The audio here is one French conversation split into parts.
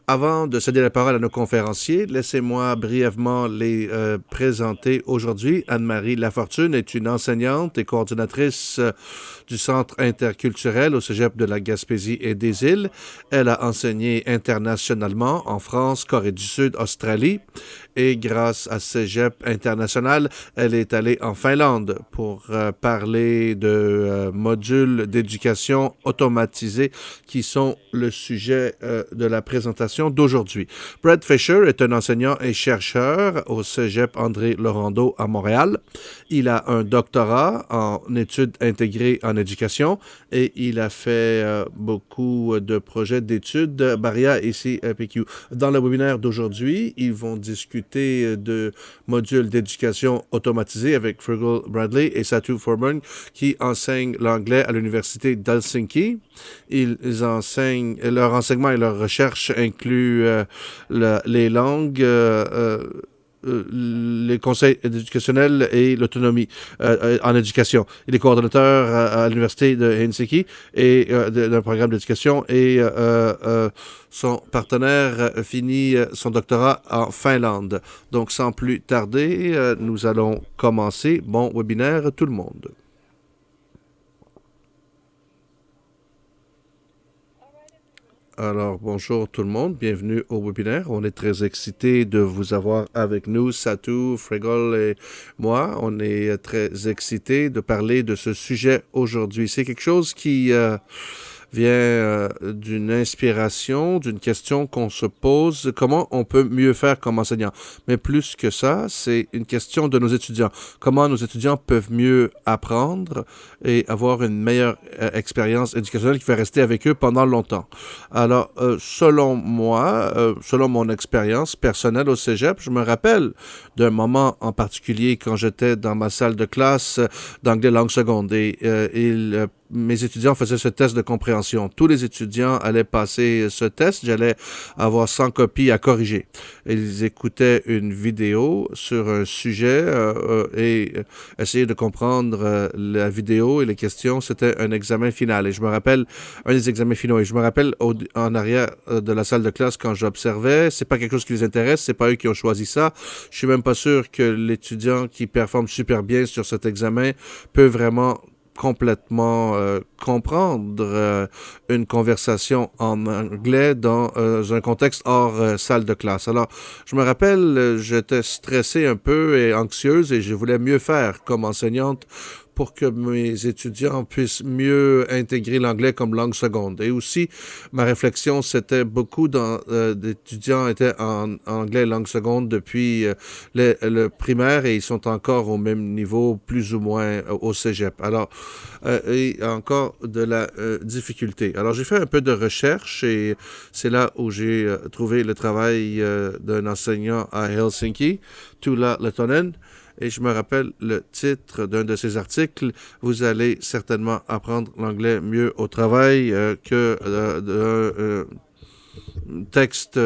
Avant de céder la parole à nos conférenciers, laissez-moi brièvement les présenter aujourd'hui. Anne-Marie Lafortune est une enseignante et coordinatrice du Centre interculturel au Cégep de la Gaspésie et des Îles. Elle a enseigné internationalement en France, Corée du Sud, Australie. Et grâce à Cégep International, elle est allée en Finlande pour parler de modules d'éducation automatisés qui sont le sujet de la présentation d'aujourd'hui. Brad Fisher est un enseignant et chercheur au Cégep André Laurando à Montréal. Il a un doctorat en études intégrées en éducation et il a fait beaucoup de projets d'études Baria et CPQ. Dans le webinaire d'aujourd'hui, ils vont discuter de modules d'éducation automatisés avec Fergal Bradley et Satu Forburn qui enseignent l'anglais à l'Université d'Helsinki. Leur enseignement et leur recherche incluent les langues, les conseils éducationnels et l'autonomie en éducation. Il est coordonnateur à l'Université de Helsinki et d'un programme d'éducation et son partenaire finit son doctorat en Finlande. Donc, sans plus tarder, nous allons commencer. Bon webinaire, tout le monde. Alors, bonjour tout le monde, bienvenue au webinaire. On est très excités de vous avoir avec nous, Satu, Fergal et moi. On est très excités de parler de ce sujet aujourd'hui. C'est quelque chose qui vient d'une inspiration, d'une question qu'on se pose, comment on peut mieux faire comme enseignant. Mais plus que ça, c'est une question de nos étudiants. Comment nos étudiants peuvent mieux apprendre et avoir une meilleure expérience éducationnelle qui va rester avec eux pendant longtemps. Alors, selon moi, selon mon expérience personnelle au Cégep, je me rappelle d'un moment en particulier quand j'étais dans ma salle de classe d'anglais langue seconde et mes étudiants faisaient ce test de compréhension. Tous les étudiants allaient passer ce test. J'allais avoir 100 copies à corriger. Ils écoutaient une vidéo sur un sujet et essayaient de comprendre la vidéo et les questions. C'était un examen final. Et je me rappelle, un des examens finaux, et je me rappelle en arrière de la salle de classe quand j'observais, c'est pas quelque chose qui les intéresse, c'est pas eux qui ont choisi ça. Je suis même pas sûr que l'étudiant qui performe super bien sur cet examen peut vraiment complètement comprendre une conversation en anglais dans un contexte hors salle de classe. Alors, je me rappelle, j'étais stressé un peu et anxieuse et je voulais mieux faire comme enseignante pour que mes étudiants puissent mieux intégrer l'anglais comme langue seconde. Et aussi, ma réflexion, c'était beaucoup d'étudiants étaient en anglais langue seconde depuis le primaire et ils sont encore au même niveau, plus ou moins au cégep. Alors, et encore de la difficulté. Alors, j'ai fait un peu de recherche et c'est là où j'ai trouvé le travail d'un enseignant à Helsinki, Tuula Letonen. Et je me rappelle le titre d'un de ses articles. Vous allez certainement apprendre l'anglais mieux au travail que d'un texte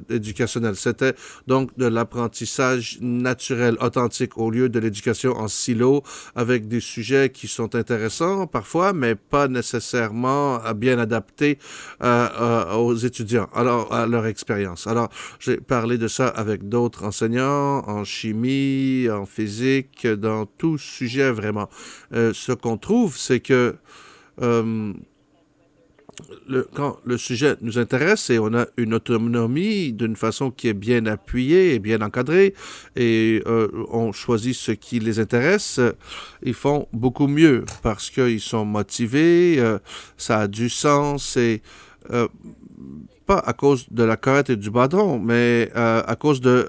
éducationnel. C'était donc de l'apprentissage naturel, authentique, au lieu de l'éducation en silo, avec des sujets qui sont intéressants parfois, mais pas nécessairement bien adaptés aux étudiants, alors à leur expérience. Alors, j'ai parlé de ça avec d'autres enseignants en chimie, en physique, dans tout sujet vraiment. Ce qu'on trouve, c'est que quand le sujet nous intéresse et on a une autonomie d'une façon qui est bien appuyée et bien encadrée et on choisit ce qui les intéresse, ils font beaucoup mieux parce qu'ils sont motivés, ça a du sens et pas à cause de la carrette et du bâton, mais à cause de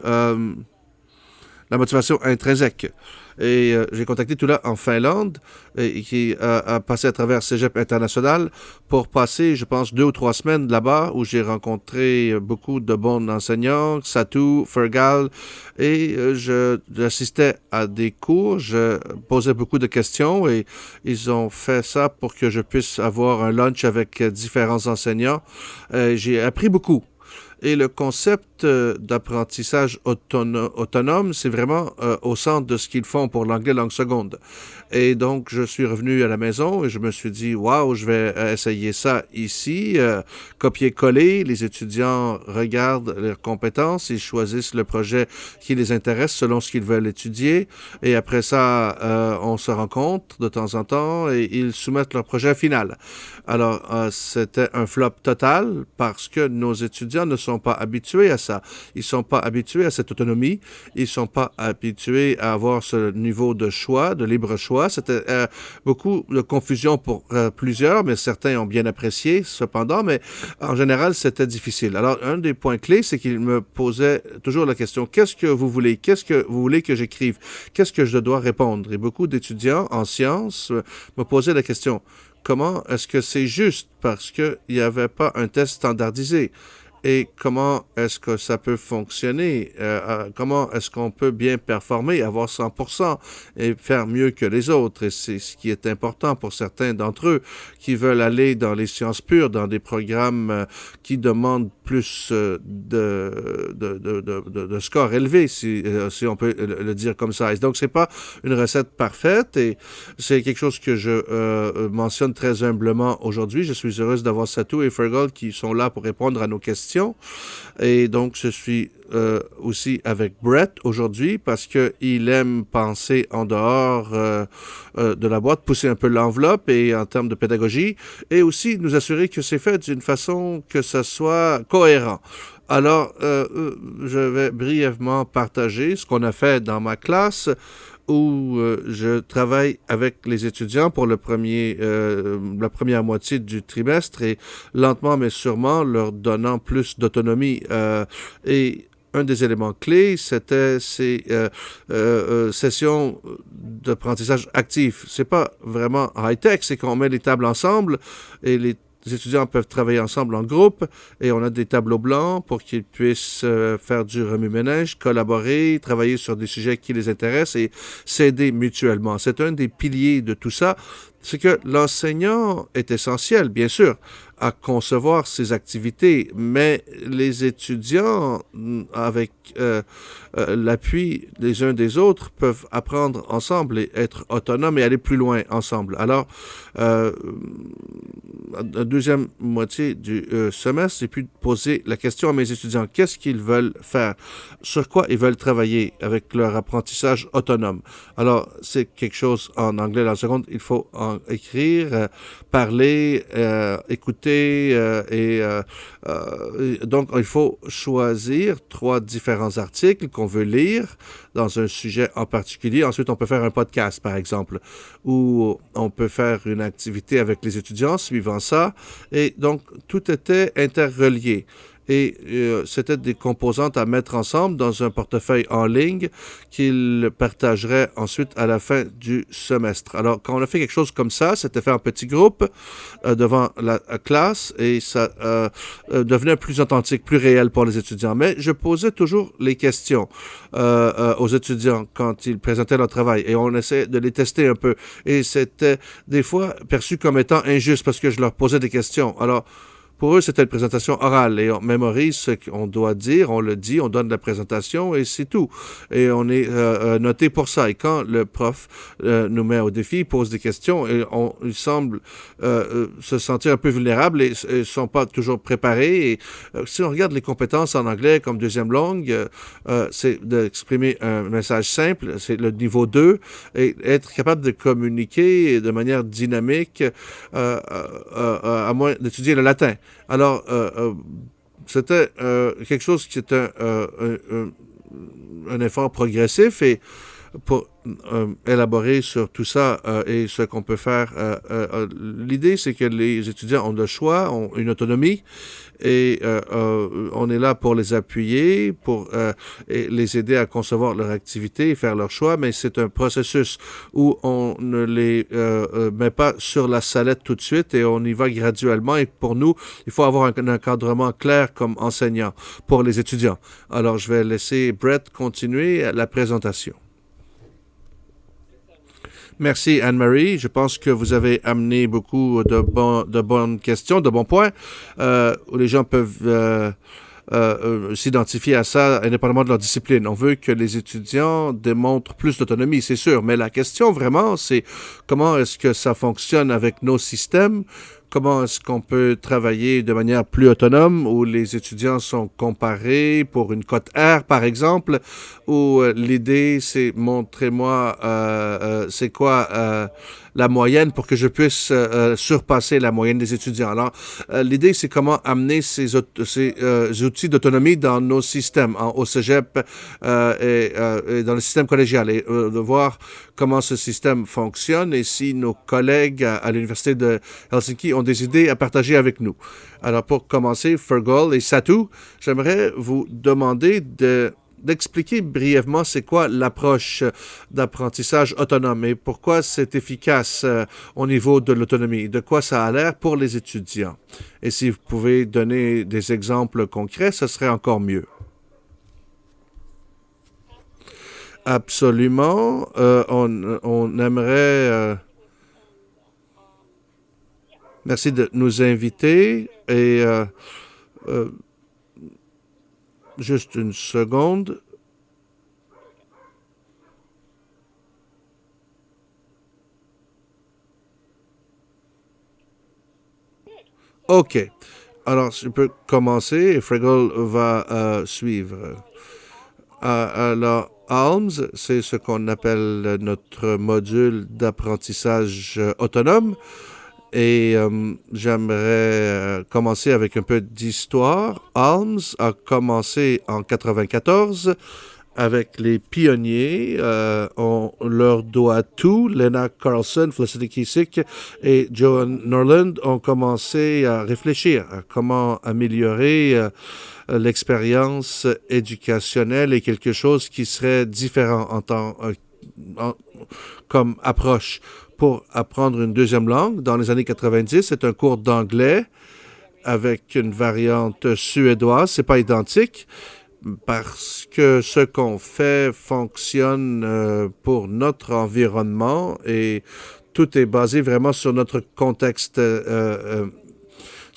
la motivation intrinsèque. Et j'ai contacté Tuula en Finlande, qui a passé à travers Cégep International pour passer, je pense, 2 ou 3 semaines là-bas où j'ai rencontré beaucoup de bons enseignants, Satu, Fergal, et j'assistais à des cours, je posais beaucoup de questions et ils ont fait ça pour que je puisse avoir un lunch avec différents enseignants. J'ai appris beaucoup. Et le concept d'apprentissage autonome, c'est vraiment au centre de ce qu'ils font pour l'anglais langue seconde. Et donc, je suis revenu à la maison et je me suis dit, waouh, je vais essayer ça ici, copier-coller. Les étudiants regardent leurs compétences, ils choisissent le projet qui les intéresse selon ce qu'ils veulent étudier. Et après ça, on se rencontre de temps en temps et ils soumettent leur projet final. Alors, c'était un flop total parce que nos étudiants ne sont pas habitués à ça. Ils ne sont pas habitués à cette autonomie. Ils ne sont pas habitués à avoir ce niveau de choix, de libre choix. C'était beaucoup de confusion pour plusieurs, mais certains ont bien apprécié cependant, mais en général, c'était difficile. Alors, un des points clés, c'est qu'ils me posaient toujours la question, qu'est-ce que vous voulez? Qu'est-ce que vous voulez que j'écrive? Qu'est-ce que je dois répondre? Et beaucoup d'étudiants en sciences me posaient la question, comment est-ce que c'est juste? Parce qu'il n'y avait pas un test standardisé. Et comment est-ce que ça peut fonctionner? Comment est-ce qu'on peut bien performer, avoir 100% et faire mieux que les autres? Et c'est ce qui est important pour certains d'entre eux qui veulent aller dans les sciences pures, dans des programmes qui demandent plus de scores élevés, si on peut le dire comme ça. Et donc, c'est pas une recette parfaite et c'est quelque chose que je mentionne très humblement aujourd'hui. Je suis heureuse d'avoir Satou et Fergal qui sont là pour répondre à nos questions. Et donc, je suis aussi avec Brett aujourd'hui parce qu'il aime penser en dehors de la boîte, pousser un peu l'enveloppe et en termes de pédagogie, et aussi nous assurer que c'est fait d'une façon que ça soit cohérent. Alors, je vais brièvement partager ce qu'on a fait dans ma classe où je travaille avec les étudiants pour la première moitié du trimestre et lentement mais sûrement leur donnant plus d'autonomie. Et un des éléments clés, c'était ces sessions d'apprentissage actif. C'est pas vraiment high-tech, c'est qu'on met les tables ensemble et les étudiants peuvent travailler ensemble en groupe et on a des tableaux blancs pour qu'ils puissent faire du remue-ménage, collaborer, travailler sur des sujets qui les intéressent et s'aider mutuellement. C'est un des piliers de tout ça. C'est que l'enseignant est essentiel, bien sûr, à concevoir ces activités, mais les étudiants, avec l'appui des uns des autres, peuvent apprendre ensemble et être autonomes et aller plus loin ensemble. Alors, la deuxième moitié du semestre, j'ai pu poser la question à mes étudiants. Qu'est-ce qu'ils veulent faire? Sur quoi ils veulent travailler avec leur apprentissage autonome? Alors, c'est quelque chose en anglais dans la seconde, il faut en écrire, parler, écouter, donc il faut choisir 3 différents articles qu'on veut lire dans un sujet en particulier. Ensuite, on peut faire un podcast, par exemple, où on peut faire une activité avec les étudiants suivant ça. Et donc, tout était interrelié. Et c'était des composantes à mettre ensemble dans un portefeuille en ligne qu'ils partageraient ensuite à la fin du semestre. Alors, quand on a fait quelque chose comme ça, c'était fait en petits groupes devant la classe et ça devenait plus authentique, plus réel pour les étudiants. Mais je posais toujours les questions aux étudiants quand ils présentaient leur travail et on essayait de les tester un peu. Et c'était des fois perçu comme étant injuste parce que je leur posais des questions. Alors, pour eux, c'était une présentation orale et on mémorise ce qu'on doit dire, on le dit, on donne la présentation et c'est tout. Et on est noté pour ça. Et quand le prof nous met au défi, il pose des questions et il semble se sentir un peu vulnérable et ne sont pas toujours préparés. Et si on regarde les compétences en anglais comme deuxième langue, c'est d'exprimer un message simple, c'est le niveau 2, et être capable de communiquer de manière dynamique à moins d'étudier le latin. Alors, c'était quelque chose qui était un effort progressif et pour élaborer sur tout ça et ce qu'on peut faire. L'idée, c'est que les étudiants ont le choix, ont une autonomie et on est là pour les appuyer, pour et les aider à concevoir leur activité et faire leur choix, mais c'est un processus où on ne les met pas sur la sellette tout de suite et on y va graduellement et pour nous, il faut avoir un encadrement clair comme enseignant pour les étudiants. Alors, je vais laisser Brett continuer la présentation. Merci Anne-Marie. Je pense que vous avez amené beaucoup de bonnes questions, de bons points où les gens peuvent s'identifier à ça indépendamment de leur discipline. On veut que les étudiants démontrent plus d'autonomie, c'est sûr, mais la question vraiment, c'est comment est-ce que ça fonctionne avec nos systèmes? Comment est-ce qu'on peut travailler de manière plus autonome où les étudiants sont comparés pour une cote R, par exemple, où l'idée, c'est montrez-moi c'est quoi la moyenne pour que je puisse surpasser la moyenne des étudiants. Alors, l'idée, c'est comment amener ces outils d'autonomie dans nos systèmes, au cégep et dans le système collégial, et de voir comment ce système fonctionne et si nos collègues à l'Université de Helsinki ont des idées à partager avec nous. Alors, pour commencer, Fergal et Satu, j'aimerais vous demander d'expliquer brièvement c'est quoi l'approche d'apprentissage autonome et pourquoi c'est efficace au niveau de l'autonomie, de quoi ça a l'air pour les étudiants. Et si vous pouvez donner des exemples concrets, ce serait encore mieux. Absolument. On aimerait... merci de nous inviter et juste une seconde. OK. Alors, je peux commencer et Fregal va suivre. Alors, ALMS, c'est ce qu'on appelle notre module d'apprentissage autonome. Et j'aimerais commencer avec un peu d'histoire. ALMS a commencé en 1994 avec les pionniers. On leur doit tout. Lena Carlson, Felicity Kiesick et Joan Norland ont commencé à réfléchir à comment améliorer l'expérience éducationnelle et quelque chose qui serait différent comme approche pour apprendre une deuxième langue. Dans les années 90, c'est un cours d'anglais avec une variante suédoise. C'est pas identique parce que ce qu'on fait fonctionne pour notre environnement et tout est basé vraiment sur notre contexte.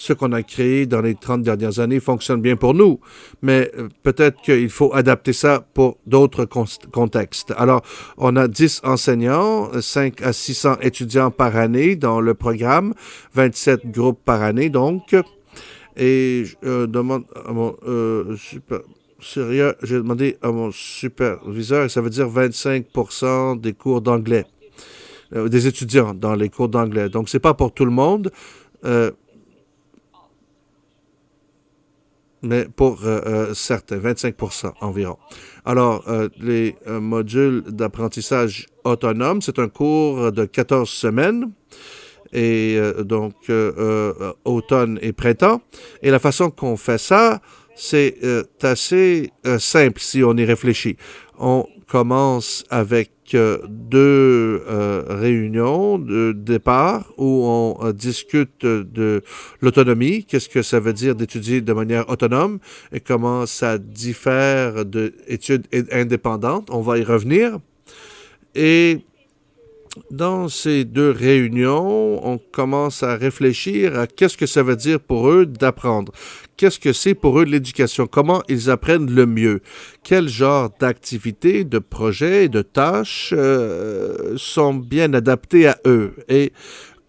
Ce qu'on a créé dans les 30 dernières années fonctionne bien pour nous, mais peut-être qu'il faut adapter ça pour d'autres contextes. Alors, on a 10 enseignants, 5 à 600 étudiants par année dans le programme, 27 groupes par année donc, et je demande à mon j'ai demandé à mon superviseur, et ça veut dire 25% des cours d'anglais, des étudiants dans les cours d'anglais. Donc, c'est pas pour tout le monde, mais pour certains, 25% environ. Alors, les modules d'apprentissage autonome, c'est un cours de 14 semaines, et donc automne et printemps. Et la façon qu'on fait ça, c'est assez simple si on y réfléchit. On commence avec deux réunions de départ où on discute de l'autonomie, qu'est-ce que ça veut dire d'étudier de manière autonome et comment ça diffère d'études indépendantes. On va y revenir. Et dans ces deux réunions, on commence à réfléchir à qu'est-ce que ça veut dire pour eux d'apprendre. Qu'est-ce que c'est pour eux l'éducation? Comment ils apprennent le mieux? Quel genre d'activités, de projets, de tâches sont bien adaptés à eux? Et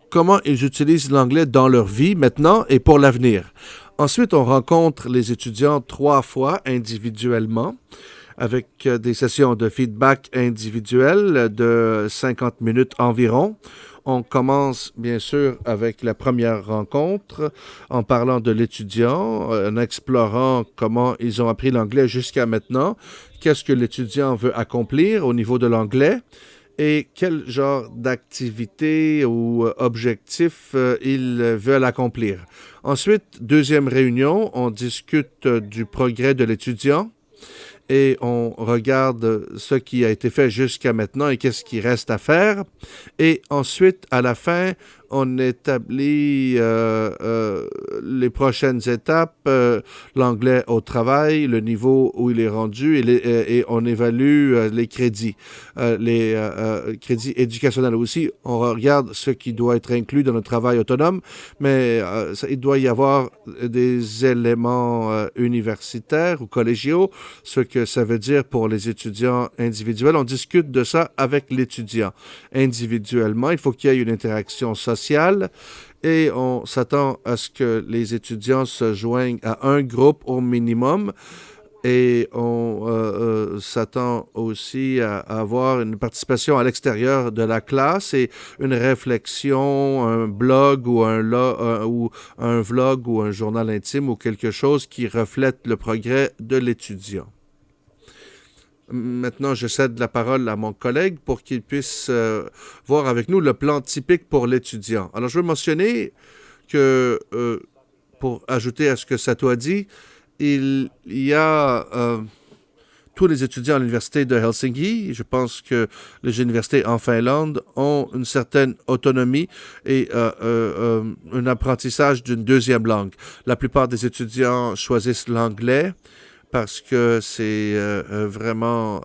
comment ils utilisent l'anglais dans leur vie maintenant et pour l'avenir? Ensuite, on rencontre les étudiants 3 fois individuellement, avec des sessions de feedback individuel de 50 minutes environ. On commence bien sûr avec la première rencontre en parlant de l'étudiant, en explorant comment ils ont appris l'anglais jusqu'à maintenant, qu'est-ce que l'étudiant veut accomplir au niveau de l'anglais et quel genre d'activité ou objectif ils veulent accomplir. Ensuite, deuxième réunion, on discute du progrès de l'étudiant et on regarde ce qui a été fait jusqu'à maintenant et qu'est-ce qui reste à faire. Et ensuite, à la fin, on établit les prochaines étapes, l'anglais au travail, le niveau où il est rendu et on évalue les crédits, crédits éducationnels aussi. On regarde ce qui doit être inclus dans le travail autonome, mais il doit y avoir des éléments universitaires ou collégiaux, ce que ça veut dire pour les étudiants individuels. On discute de ça avec l'étudiant individuellement. Il faut qu'il y ait une interaction sociale et on s'attend à ce que les étudiants se joignent à un groupe au minimum. Et on s'attend aussi à avoir une participation à l'extérieur de la classe et une réflexion, un blog ou un vlog ou un journal intime ou quelque chose qui reflète le progrès de l'étudiant. Maintenant, je cède la parole à mon collègue pour qu'il puisse voir avec nous le plan typique pour l'étudiant. Alors, je veux mentionner que, pour ajouter à ce que Sato a dit, il y a tous les étudiants à l'université de Helsinki. Je pense que les universités en Finlande ont une certaine autonomie et un apprentissage d'une deuxième langue. La plupart des étudiants choisissent l'anglais parce que c'est vraiment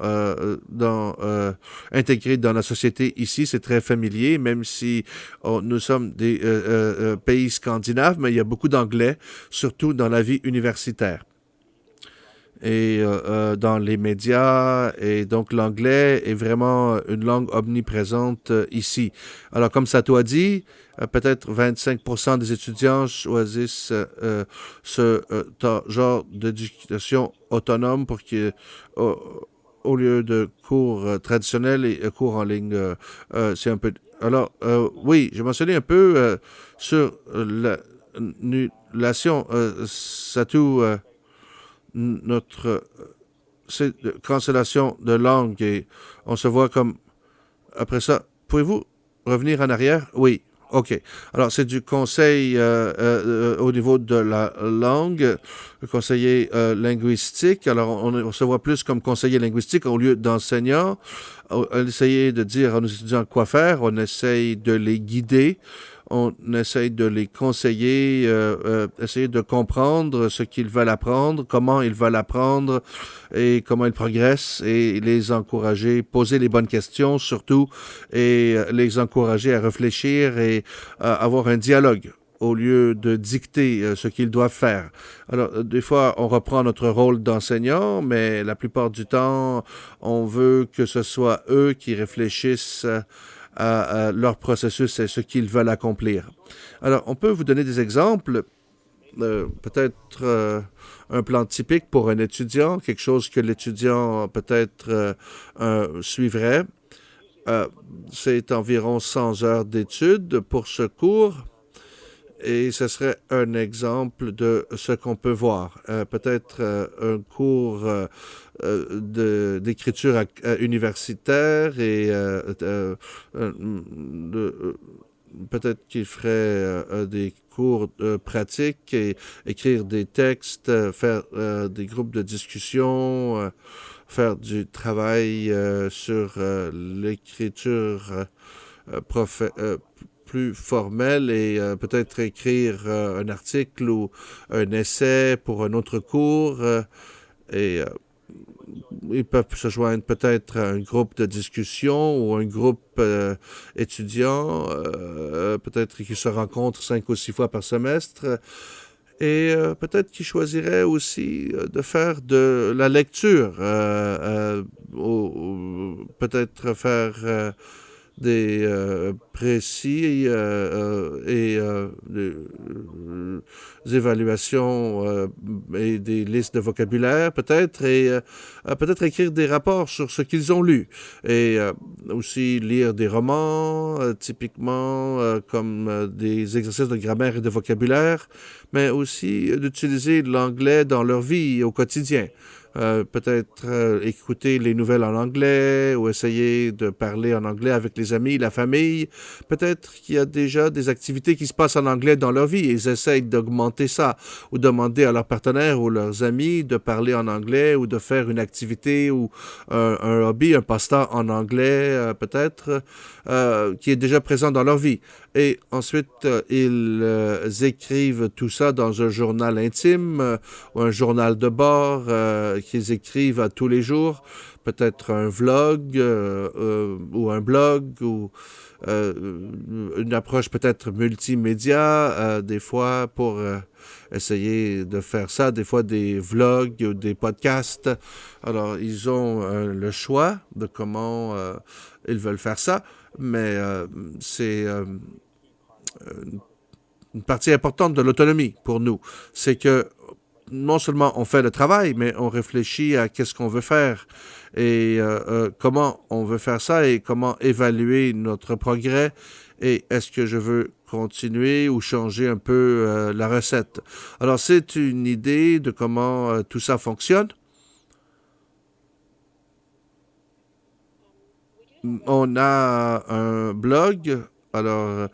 intégré dans la société ici. C'est très familier, même si nous sommes des pays scandinaves, mais il y a beaucoup d'anglais, surtout dans la vie universitaire et dans les médias. Et donc, l'anglais est vraiment une langue omniprésente ici. Alors, comme Sato a dit, peut-être 25% des étudiants choisissent ce genre d'éducation autonome pour au lieu de cours traditionnels et cours en ligne. C'est un peu... Alors, oui, j'ai mentionné un peu sur l'annulation. Sato... notre cancellation de langue et on se voit comme après ça. Pouvez-vous revenir en arrière? Oui. OK. Alors, c'est du conseil au niveau de la langue, le conseiller linguistique. Alors, on se voit plus comme conseiller linguistique au lieu d'enseignant. On essaye de dire à nos étudiants quoi faire. On essaye de les guider. On essaye de les conseiller, essayer de comprendre ce qu'ils veulent apprendre, comment ils veulent apprendre et comment ils progressent et les encourager, poser les bonnes questions surtout et les encourager à réfléchir et avoir un dialogue au lieu de dicter ce qu'ils doivent faire. Alors, des fois, on reprend notre rôle d'enseignant, mais la plupart du temps, on veut que ce soit eux qui réfléchissent à leur processus et ce qu'ils veulent accomplir. Alors, on peut vous donner des exemples, peut-être un plan typique pour un étudiant, quelque chose que l'étudiant peut-être suivrait. C'est environ 100 heures d'études pour ce cours. Et ce serait un exemple de ce qu'on peut voir. Peut-être un cours d'écriture universitaire et peut-être qu'il ferait des cours pratiques et écrire des textes, faire des groupes de discussion, faire du travail sur l'écriture plus formel et peut-être écrire un article ou un essai pour un autre cours et ils peuvent se joindre peut-être à un groupe de discussion ou un groupe étudiant, peut-être qu'ils se rencontrent 5 ou 6 fois par semestre. Et peut-être qu'ils choisiraient aussi de faire de la lecture, peut-être faire des précis et des évaluations et des listes de vocabulaire peut-être et peut-être écrire des rapports sur ce qu'ils ont lu et aussi lire des romans typiquement comme des exercices de grammaire et de vocabulaire, mais aussi d'utiliser l'anglais dans leur vie au quotidien. Peut-être écouter les nouvelles en anglais ou essayer de parler en anglais avec les amis, la famille peut-être qu'il y a déjà des activités qui se passent en anglais dans leur vie et ils essayent d'augmenter ça ou demander à leurs partenaires ou leurs amis de parler en anglais ou de faire une activité ou un hobby, un passe-temps en anglais peut-être qui est déjà présent dans leur vie. Et ensuite, ils écrivent tout ça dans un journal intime ou un journal de bord qu'ils écrivent à tous les jours, peut-être un vlog ou un blog ou une approche peut-être multimédia des fois pour essayer de faire ça, des fois des vlogs ou des podcasts. Alors, ils ont le choix de comment ils veulent faire ça, mais c'est une partie importante de l'autonomie pour nous. C'est que non seulement on fait le travail, mais on réfléchit à qu'est-ce qu'on veut faire et comment on veut faire ça et comment évaluer notre progrès et est-ce que je veux continuer ou changer un peu la recette. Alors, c'est une idée de comment tout ça fonctionne. On a un blog, alors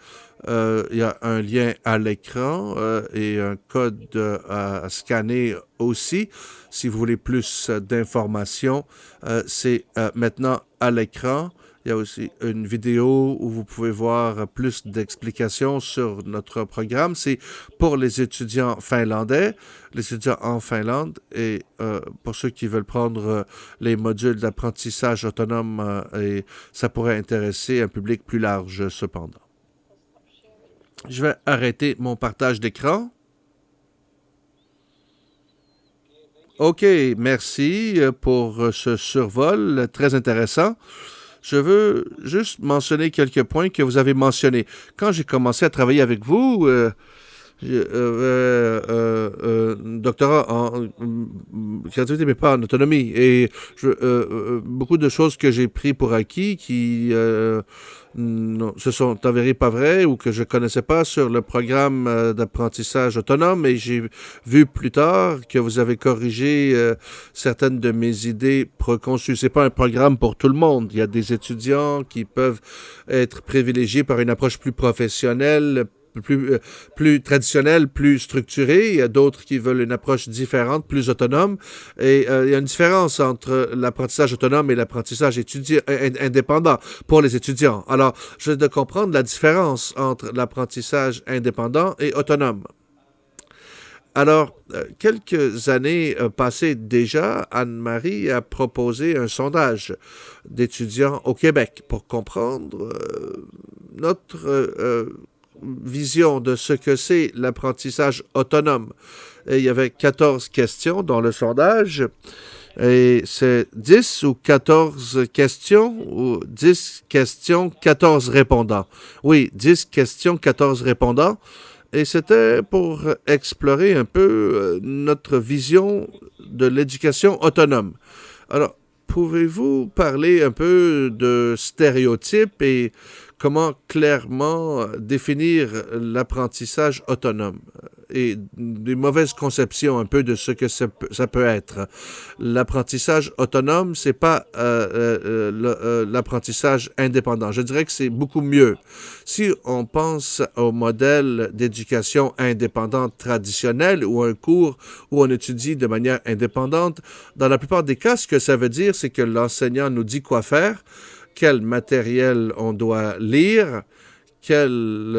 il y a un lien à l'écran et un code à scanner aussi. Si vous voulez plus d'informations, c'est maintenant à l'écran. Il y a aussi une vidéo où vous pouvez voir plus d'explications sur notre programme. C'est pour les étudiants finlandais, les étudiants en Finlande et pour ceux qui veulent prendre les modules d'apprentissage autonome et ça pourrait intéresser un public plus large cependant. Je vais arrêter mon partage d'écran. OK, merci pour ce survol très intéressant. Je veux juste mentionner quelques points que vous avez mentionnés. Quand j'ai commencé à travailler avec vous, doctorat en créativité, mais pas en autonomie. Et beaucoup de choses que j'ai pris pour acquis qui se sont avérées pas vraies ou que je connaissais pas sur le programme d'apprentissage autonome. Et j'ai vu plus tard que vous avez corrigé certaines de mes idées préconçues. C'est pas un programme pour tout le monde. Il y a des étudiants qui peuvent être privilégiés par une approche plus professionnelle, plus traditionnelle, plus structurée. Il y a d'autres qui veulent une approche différente, plus autonome. Et il y a une différence entre l'apprentissage autonome et l'apprentissage indépendant pour les étudiants. Alors, je dois comprendre la différence entre l'apprentissage indépendant et autonome. Alors, quelques années passées déjà, Anne-Marie a proposé un sondage d'étudiants au Québec pour comprendre notre vision de ce que c'est l'apprentissage autonome. Et il y avait 14 questions dans le sondage. Et c'est 10 ou 14 questions ou 10 questions, 14 répondants. Oui, 10 questions, 14 répondants. Et c'était pour explorer un peu notre vision de l'éducation autonome. Alors, pouvez-vous parler un peu de stéréotypes et comment clairement définir l'apprentissage autonome et des mauvaises conceptions un peu de ce que ça peut être. L'apprentissage autonome, c'est pas l'apprentissage indépendant. Je dirais que c'est beaucoup mieux. Si on pense au modèle d'éducation indépendante traditionnel ou un cours où on étudie de manière indépendante, dans la plupart des cas, ce que ça veut dire, c'est que l'enseignant nous dit quoi faire, quel matériel on doit lire, quels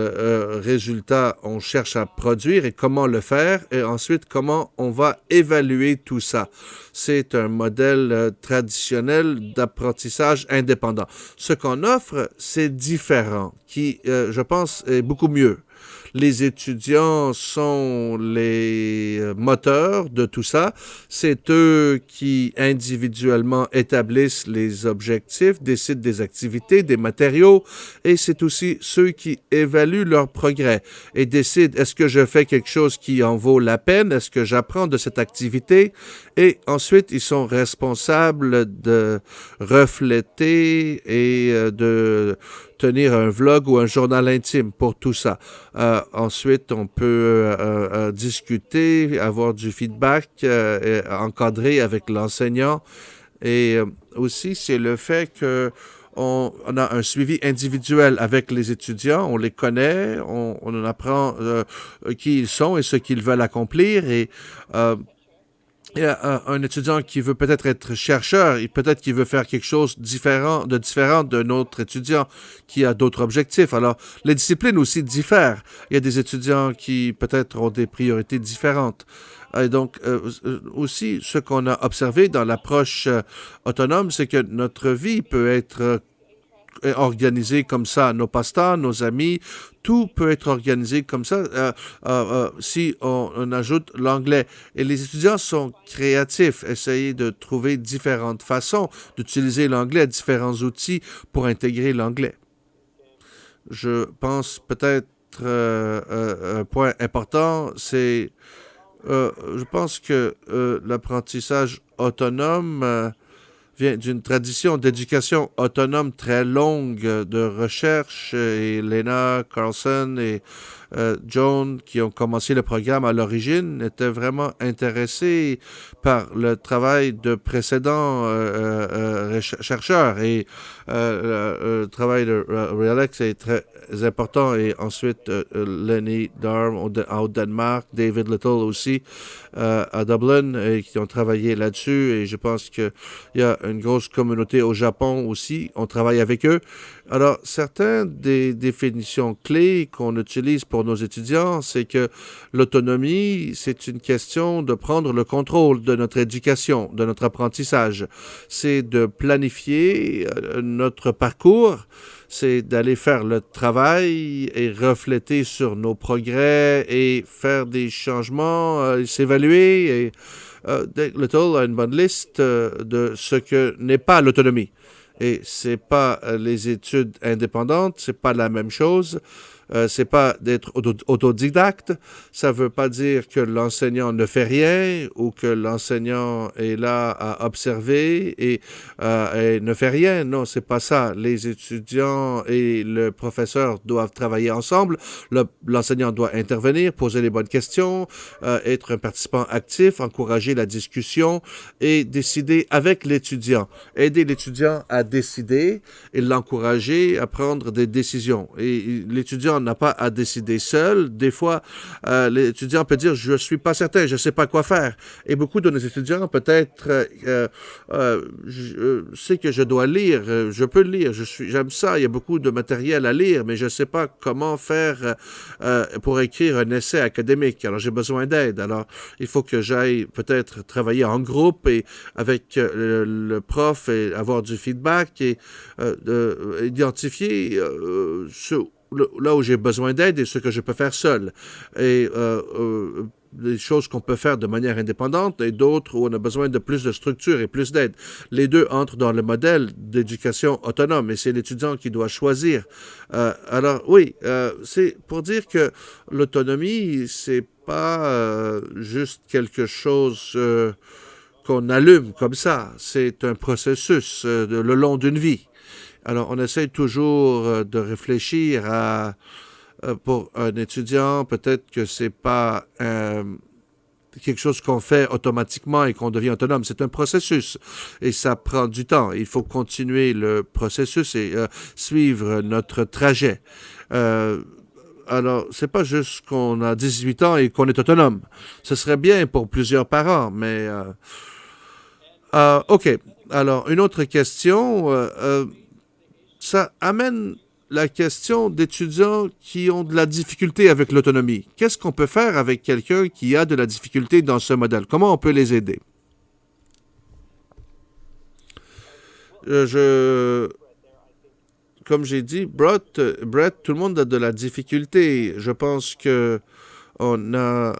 résultats on cherche à produire et comment le faire, et ensuite comment on va évaluer tout ça. C'est un modèle traditionnel d'apprentissage indépendant. Ce qu'on offre, c'est différent, qui, je pense, est beaucoup mieux. Les étudiants sont les moteurs de tout ça. C'est eux qui individuellement établissent les objectifs, décident des activités, des matériaux, et c'est aussi ceux qui évaluent leur progrès et décident est-ce que je fais quelque chose qui en vaut la peine, est-ce que j'apprends de cette activité, et ensuite ils sont responsables de refléter et de tenir un vlog ou un journal intime pour tout ça. Ensuite, on peut discuter, avoir du feedback, encadré avec l'enseignant. Et aussi, c'est le fait que on a un suivi individuel avec les étudiants, on les connaît, on en apprend qui ils sont et ce qu'ils veulent accomplir. Et il y a un étudiant qui veut peut-être être chercheur, et peut-être qu'il veut faire quelque chose différent d'un autre étudiant qui a d'autres objectifs. Alors, les disciplines aussi diffèrent. Il y a des étudiants qui peut-être ont des priorités différentes. Et donc, aussi, ce qu'on a observé dans l'approche autonome, c'est que notre vie peut être organisé comme ça. Nos passe-temps, nos amis, tout peut être organisé comme ça si on ajoute l'anglais. Et les étudiants sont créatifs, essayent de trouver différentes façons d'utiliser l'anglais, différents outils pour intégrer l'anglais. Je pense peut-être un point important, c'est je pense que l'apprentissage autonome vient d'une tradition d'éducation autonome très longue de recherche. Et Lena Carlson et Joan, qui ont commencé le programme à l'origine, étaient vraiment intéressés par le travail de précédents chercheurs. Et le travail de Alex est très important. Et ensuite, Lenny Darm au Danemark, David Little aussi à Dublin, et qui ont travaillé là-dessus. Et je pense qu'il y a une grosse communauté au Japon aussi. On travaille avec eux. Alors, certaines des définitions clés qu'on utilise pour nos étudiants, c'est que l'autonomie, c'est une question de prendre le contrôle de notre éducation, de notre apprentissage. C'est de planifier notre parcours, c'est d'aller faire le travail et refléter sur nos progrès et faire des changements, s'évaluer. Et Little a une bonne liste de ce que n'est pas l'autonomie. Et c'est pas les études indépendantes, c'est pas la même chose. C'est pas d'être autodidacte. Ça veut pas dire que l'enseignant ne fait rien ou que l'enseignant est là à observer et ne fait rien. Non, c'est pas ça. Les étudiants et le professeur doivent travailler ensemble. L'enseignant doit intervenir, poser les bonnes questions, être un participant actif, encourager la discussion et décider avec l'étudiant. Aider l'étudiant à décider et l'encourager à prendre des décisions. Et l'étudiant n'a pas à décider seul. Des fois, l'étudiant peut dire « je ne suis pas certain, je ne sais pas quoi faire ». Et beaucoup de nos étudiants peut-être je sais que je dois lire, je peux lire, j'aime ça, il y a beaucoup de matériel à lire, mais je ne sais pas comment faire pour écrire un essai académique. Alors, j'ai besoin d'aide. Alors, il faut que j'aille peut-être travailler en groupe et avec le prof et avoir du feedback et identifier là où j'ai besoin d'aide et ce que je peux faire seul. Et des choses qu'on peut faire de manière indépendante et d'autres où on a besoin de plus de structure et plus d'aide. Les deux entrent dans le modèle d'éducation autonome et c'est l'étudiant qui doit choisir. Alors oui, c'est pour dire que l'autonomie, c'est pas juste quelque chose qu'on allume comme ça. C'est un processus le long d'une vie. Alors, on essaie toujours de réfléchir à, pour un étudiant, peut-être que c'est pas quelque chose qu'on fait automatiquement et qu'on devient autonome. C'est un processus et ça prend du temps. Il faut continuer le processus et suivre notre trajet. Alors, c'est pas juste qu'on a 18 ans et qu'on est autonome. Ce serait bien pour plusieurs parents, mais... OK. Alors, une autre question... ça amène la question d'étudiants qui ont de la difficulté avec l'autonomie. Qu'est-ce qu'on peut faire avec quelqu'un qui a de la difficulté dans ce modèle? Comment on peut les aider? Comme j'ai dit, Brett, tout le monde a de la difficulté. Je pense que on a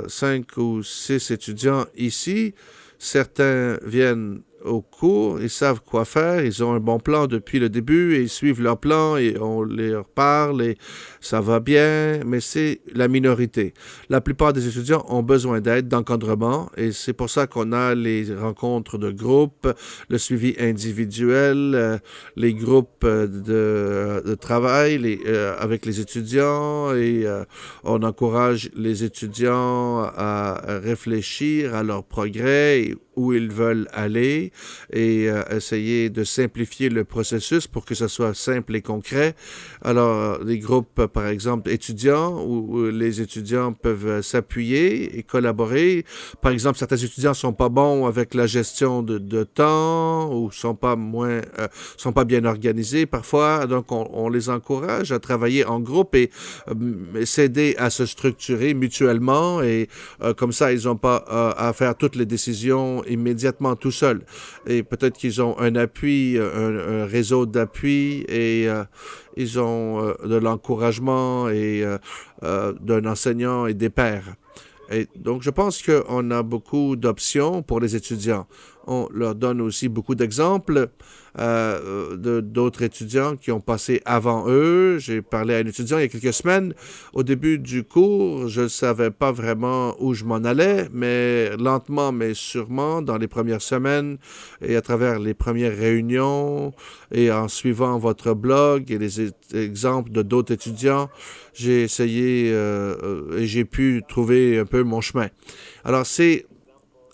5 ou 6 étudiants ici. Certains viennent au cours, ils savent quoi faire, ils ont un bon plan depuis le début et ils suivent leur plan et on leur parle et ça va bien, mais c'est la minorité. La plupart des étudiants ont besoin d'aide, d'encadrement et c'est pour ça qu'on a les rencontres de groupe, le suivi individuel, les groupes de travail avec les étudiants et on encourage les étudiants à réfléchir à leur progrès et où ils veulent aller et essayer de simplifier le processus pour que ce soit simple et concret. Alors, les groupes, par exemple, étudiants, où les étudiants peuvent s'appuyer et collaborer. Par exemple, certains étudiants sont pas bons avec la gestion de temps ou sont pas bien organisés parfois. Donc, on les encourage à travailler en groupe et s'aider à se structurer mutuellement et comme ça, ils n'ont pas à faire toutes les décisions immédiatement tout seuls. Et peut-être qu'ils ont un appui, un réseau d'appui et ils ont de l'encouragement et d'un enseignant et des pairs. Et donc, je pense qu'on a beaucoup d'options pour les étudiants. On leur donne aussi beaucoup d'exemples d'autres étudiants qui ont passé avant eux. J'ai parlé à un étudiant il y a quelques semaines. Au début du cours, je ne savais pas vraiment où je m'en allais, mais lentement mais sûrement, dans les premières semaines et à travers les premières réunions et en suivant votre blog et les exemples de d'autres étudiants, j'ai essayé et j'ai pu trouver un peu mon chemin. Alors, c'est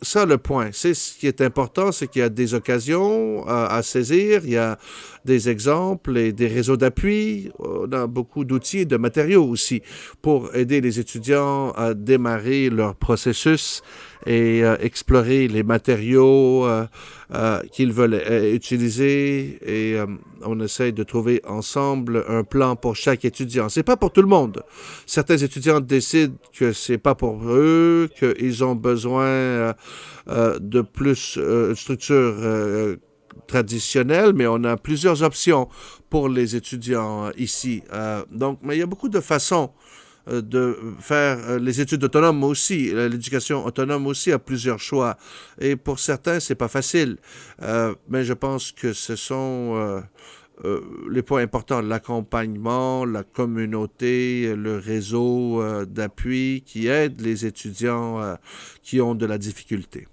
ça le point. C'est ce qui est important, c'est qu'il y a des occasions à saisir, il y a des exemples et des réseaux d'appui. On a beaucoup d'outils et de matériaux aussi pour aider les étudiants à démarrer leur processus et explorer les matériaux qu'ils veulent utiliser et on essaye de trouver ensemble un plan pour chaque étudiant. C'est pas pour tout le monde. Certains étudiants décident que c'est pas pour eux, qu'ils ont besoin de plus structure traditionnelle, mais on a plusieurs options pour les étudiants ici. Donc, mais il y a beaucoup de façons de faire les études autonomes aussi. L'éducation autonome aussi a plusieurs choix. Et pour certains, c'est pas facile. Mais je pense que ce sont les points importants, l'accompagnement, la communauté, le réseau d'appui qui aide les étudiants qui ont de la difficulté.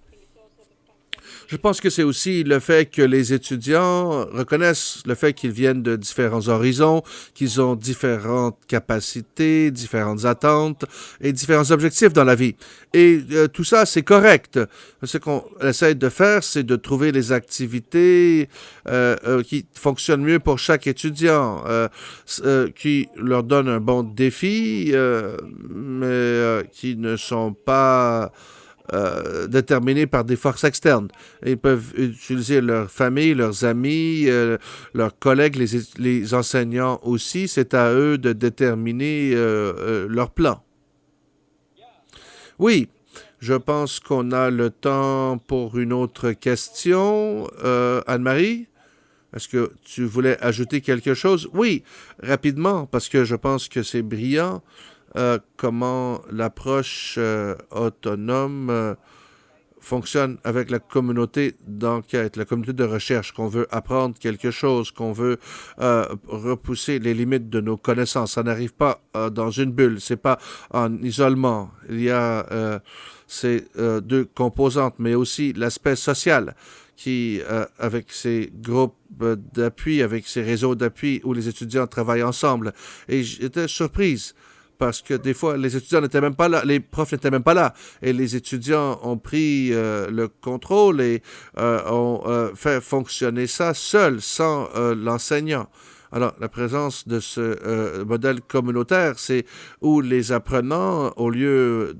Je pense que c'est aussi le fait que les étudiants reconnaissent le fait qu'ils viennent de différents horizons, qu'ils ont différentes capacités, différentes attentes et différents objectifs dans la vie. Et tout ça, c'est correct. Ce qu'on essaie de faire, c'est de trouver les activités qui fonctionnent mieux pour chaque étudiant, qui leur donnent un bon défi, mais qui ne sont pas déterminés par des forces externes. Ils peuvent utiliser leur famille, leurs amis, leurs collègues, les enseignants aussi. C'est à eux de déterminer leur plan. Oui, je pense qu'on a le temps pour une autre question. Anne-Marie, est-ce que tu voulais ajouter quelque chose? Oui, rapidement, parce que je pense que c'est brillant. Comment l'approche autonome fonctionne avec la communauté d'enquête, la communauté de recherche, qu'on veut apprendre quelque chose, qu'on veut repousser les limites de nos connaissances. Ça n'arrive pas dans une bulle, c'est pas en isolement. Il y a ces deux composantes, mais aussi l'aspect social qui, avec ces groupes d'appui, avec ces réseaux d'appui où les étudiants travaillent ensemble. Et j'étais surprise parce que des fois, les étudiants n'étaient même pas là, les profs n'étaient même pas là, et les étudiants ont pris le contrôle et ont fait fonctionner ça seuls, sans l'enseignant. Alors, la présence de ce modèle communautaire, c'est où les apprenants, au lieu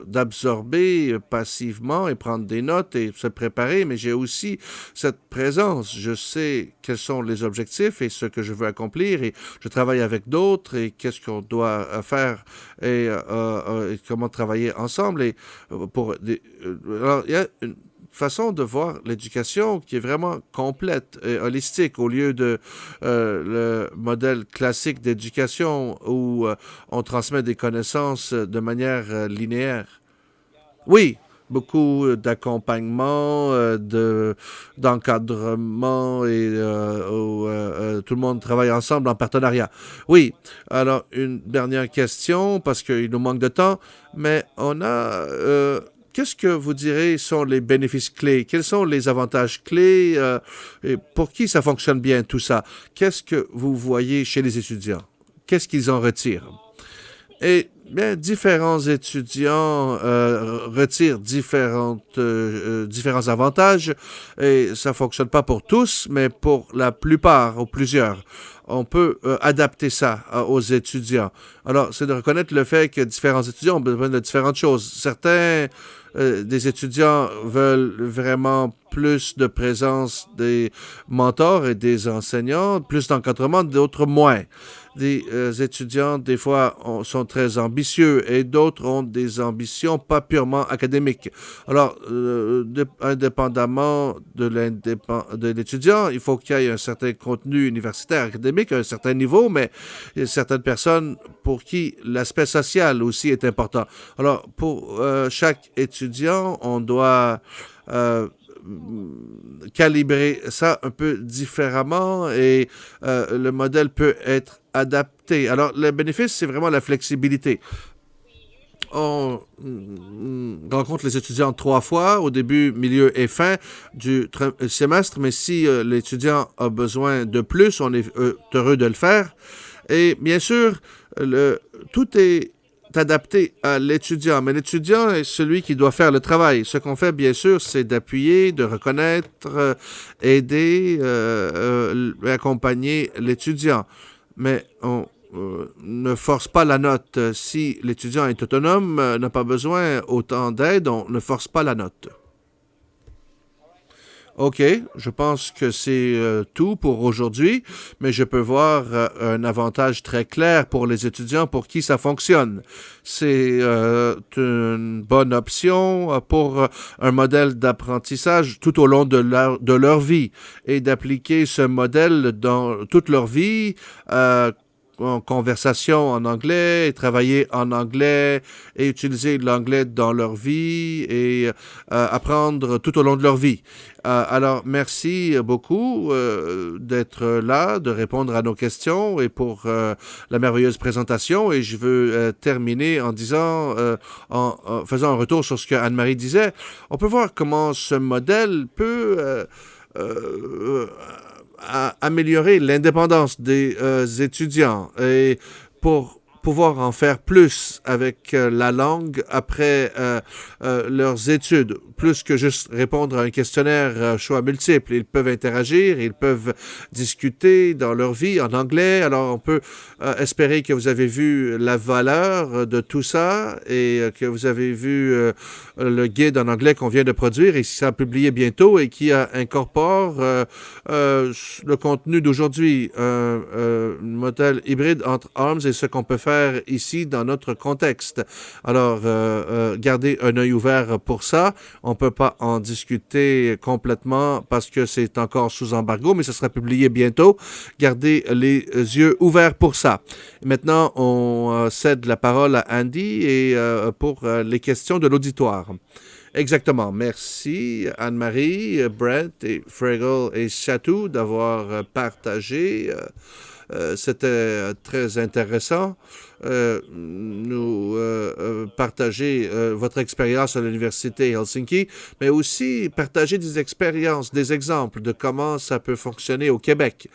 d'absorber passivement et prendre des notes et se préparer, mais j'ai aussi cette présence. Je sais quels sont les objectifs et ce que je veux accomplir et je travaille avec d'autres et qu'est-ce qu'on doit faire et comment travailler ensemble. Et alors, il y a une façon de voir l'éducation qui est vraiment complète et holistique au lieu de le modèle classique d'éducation où on transmet des connaissances de manière linéaire. Oui, beaucoup d'accompagnement, d'encadrement et où tout le monde travaille ensemble en partenariat. Oui, alors une dernière question parce qu'il nous manque de temps, mais on a qu'est-ce que vous direz sont les bénéfices clés? Quels sont les avantages clés? Et pour qui ça fonctionne bien tout ça? Qu'est-ce que vous voyez chez les étudiants? Qu'est-ce qu'ils en retirent? Et bien, différents étudiants retirent différents avantages et ça fonctionne pas pour tous, mais pour la plupart ou plusieurs. On peut adapter ça aux étudiants. Alors, c'est de reconnaître le fait que différents étudiants ont besoin de différentes choses. Certains des étudiants veulent vraiment plus de présence des mentors et des enseignants, plus d'encadrement, d'autres moins. Des étudiants, des fois, sont très ambitieux et d'autres ont des ambitions pas purement académiques. Alors, indépendamment de l'étudiant, il faut qu'il y ait un certain contenu universitaire académique à un certain niveau, mais il y a certaines personnes pour qui l'aspect social aussi est important. Alors, pour chaque étudiant, on doit calibrer ça un peu différemment et le modèle peut être adapté. Alors, le bénéfice, c'est vraiment la flexibilité. On rencontre les étudiants 3 fois, au début, milieu et fin du semestre, mais si l'étudiant a besoin de plus, on est heureux de le faire. Et bien sûr, tout est adapté à l'étudiant, mais l'étudiant est celui qui doit faire le travail. Ce qu'on fait, bien sûr, c'est d'appuyer, de reconnaître, aider, accompagner l'étudiant. Mais on ne force pas la note. Si l'étudiant est autonome, n'a pas besoin autant d'aide, on ne force pas la note. OK, je pense que c'est tout pour aujourd'hui, mais je peux voir un avantage très clair pour les étudiants pour qui ça fonctionne. C'est une bonne option pour un modèle d'apprentissage tout au long de leur vie et d'appliquer ce modèle dans toute leur vie. En conversation en anglais, et travailler en anglais et utiliser l'anglais dans leur vie et apprendre tout au long de leur vie. Alors, merci beaucoup d'être là, de répondre à nos questions et pour la merveilleuse présentation. Et je veux terminer en disant, en faisant un retour sur ce que Anne-Marie disait, on peut voir comment ce modèle peut améliorer l'indépendance des étudiants et pour pouvoir en faire plus avec la langue après leurs études, plus que juste répondre à un questionnaire choix multiples. Ils peuvent interagir, ils peuvent discuter dans leur vie en anglais. Alors, on peut espérer que vous avez vu la valeur de tout ça et que vous avez vu le guide en anglais qu'on vient de produire et qui sera publié bientôt et qui incorpore le contenu d'aujourd'hui, un modèle hybride entre ARMS et ce qu'on peut faire ici dans notre contexte. Alors, gardez un œil ouvert pour ça. On ne peut pas en discuter complètement parce que c'est encore sous embargo, mais ça sera publié bientôt. Gardez les yeux ouverts pour ça. Maintenant, on cède la parole à Andy et pour les questions de l'auditoire. Exactement. Merci Anne-Marie, Brent et Fraggle et Chatou d'avoir partagé. C'était très intéressant. Nous partager votre expérience à l'Université Helsinki, mais aussi partager des expériences, des exemples de comment ça peut fonctionner au Québec.